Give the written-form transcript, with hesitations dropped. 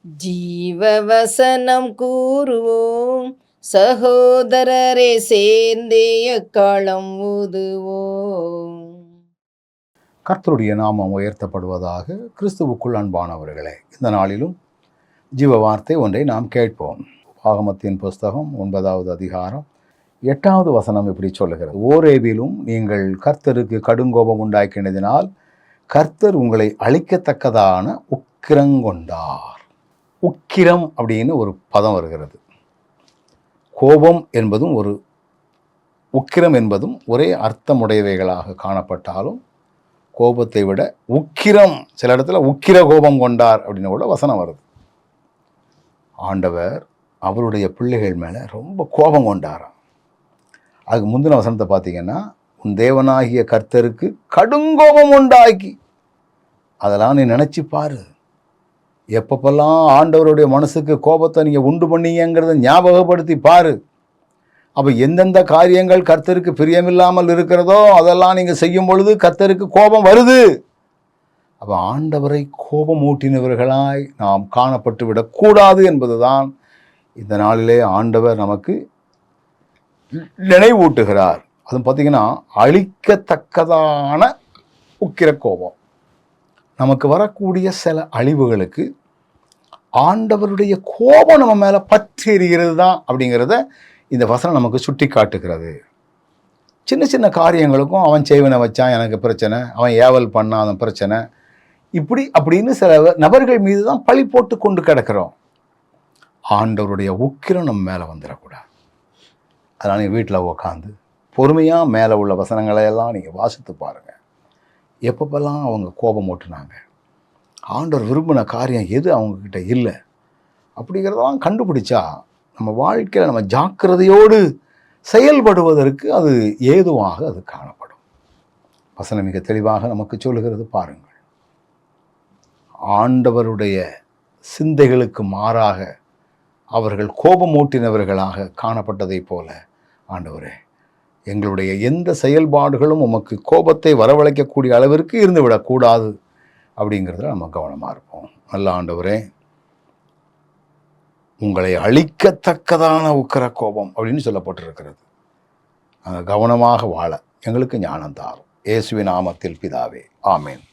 ஜீவவசனம் கூறுவோம், சகோதரரே சேர்ந்தே எக்காலம் ஊதுவோம். கர்த்தருடைய நாமம் உயர்த்தப்படுவதாக. கிறிஸ்துவுக்குள் அன்பானவர்களே, இந்த நாளிலும் ஜீவ வார்த்தை ஒன்றை நாம் கேட்போம். ஆகமத்தின் புஸ்தகம் 9வது அதிகாரம் 8வது வசனம் இப்படி சொல்லுகிறது: ஓரேவிலும் நீங்கள் கர்த்தருக்கு கடுங்கோபம் உண்டாக்கினதினால் கர்த்தர் உங்களை அழிக்கத்தக்கதான உக்கிரங்கொண்டார். உக்கிரம் அப்படின்னு ஒரு பதம் வருகிறது. கோபம் என்பதும் உக்கிரம் என்பதும் ஒரே அர்த்தமுடையவைகளாக காணப்பட்டாலும் கோபத்தை விட உக்கிரம், சில இடத்துல உக்கிர கோபம் கொண்டார் அப்படின்னு கூட வசனம் வருது. ஆண்டவர் அவருடைய பிள்ளைகள் மேலே ரொம்ப கோபம் கொண்டாராம். அதுக்கு முந்தின வசனத்தை பார்த்தீங்கன்னா, உன் தேவனாகிய கர்த்தருக்கு கடுங்கோபம் உண்டாக்கி. அதெல்லாம் நீ நினச்சி பாரு. எப்பப்பெல்லாம் ஆண்டவருடைய மனசுக்கு கோபத்தை நீங்கள் உண்டு பண்ணீங்கிறத ஞாபகப்படுத்தி பாரு. அப்போ எந்தெந்த காரியங்கள் கர்த்தருக்கு பிரியமில்லாமல் இருக்கிறதோ அதெல்லாம் நீங்கள் செய்யும் பொழுது கர்த்தருக்கு கோபம் வருது. அப்போ ஆண்டவரை கோபம் ஊட்டினவர்களாய் நாம் காணப்பட்டு விடக்கூடாது என்பதுதான் இந்த நாளிலே ஆண்டவர் நமக்கு நினைவூட்டுகிறார். அதுவும் பார்த்தீங்கன்னா, அழிக்கத்தக்கதான உக்கிர கோபம். நமக்கு வரக்கூடிய சில அழிவுகளுக்கு ஆண்டவருடைய கோபம் நம்ம மேலே பற்றி எறிகிறது தான் அப்படிங்கிறத இந்த வசனம் நமக்கு சுட்டி காட்டுகிறது. சின்ன சின்ன காரியங்களுக்கும் அவன் செய்வனை வச்சான் எனக்கு பிரச்சனை, அவன் ஏவல் பண்ணான் அதன் பிரச்சனை, இப்படி அப்படின்னு சில நபர்கள் மீது தான் பழி போட்டு கொண்டு கிடக்கிறோம். ஆண்டவருடைய உக்கிரம் நம்ம மேலே வந்துடக்கூடாது. அதனால் நீங்கள் வீட்டில் உட்காந்து பொறுமையாக மேலே உள்ள வசனங்களை எல்லாம் நீங்கள் வாசித்து பாருங்கள். எப்பப்பெல்லாம் அவங்க கோபம் ஓட்டுனாங்க, ஆண்டவர் விரும்பின காரியம் எது அவங்கக்கிட்ட இல்லை அப்படிங்கிறதெல்லாம் கண்டுபிடிச்சா நம்ம வாழ்க்கையில் நம்ம ஜாக்கிரதையோடு செயல்படுவதற்கு அது ஏதுவாக அது காணப்படும். வசனம் மிக தெளிவாக நமக்கு சொல்லுகிறது பாருங்கள். ஆண்டவருடைய சிந்தைகளுக்கு மாறாக அவர்கள் கோபமூட்டினவர்களாக காணப்பட்டதை போல, ஆண்டவரே எங்களுடைய எந்த செயல்பாடுகளும் உமக்கு கோபத்தை வரவழைக்கக்கூடிய அளவிற்கு இருந்து விடக்கூடாது அப்படிங்கிறதுல நம்ம கவனமாக இருப்போம். நல்ல ஆண்டவரே, உங்களை அழிக்கத்தக்கதான உக்கிர கோபம் அப்படின்னு சொல்லப்பட்டிருக்கிறது. கவனமாக வாழ எங்களுக்கு ஞானம் தாரும். இயேசுவின் நாமத்தில் பிதாவே, ஆமேன்.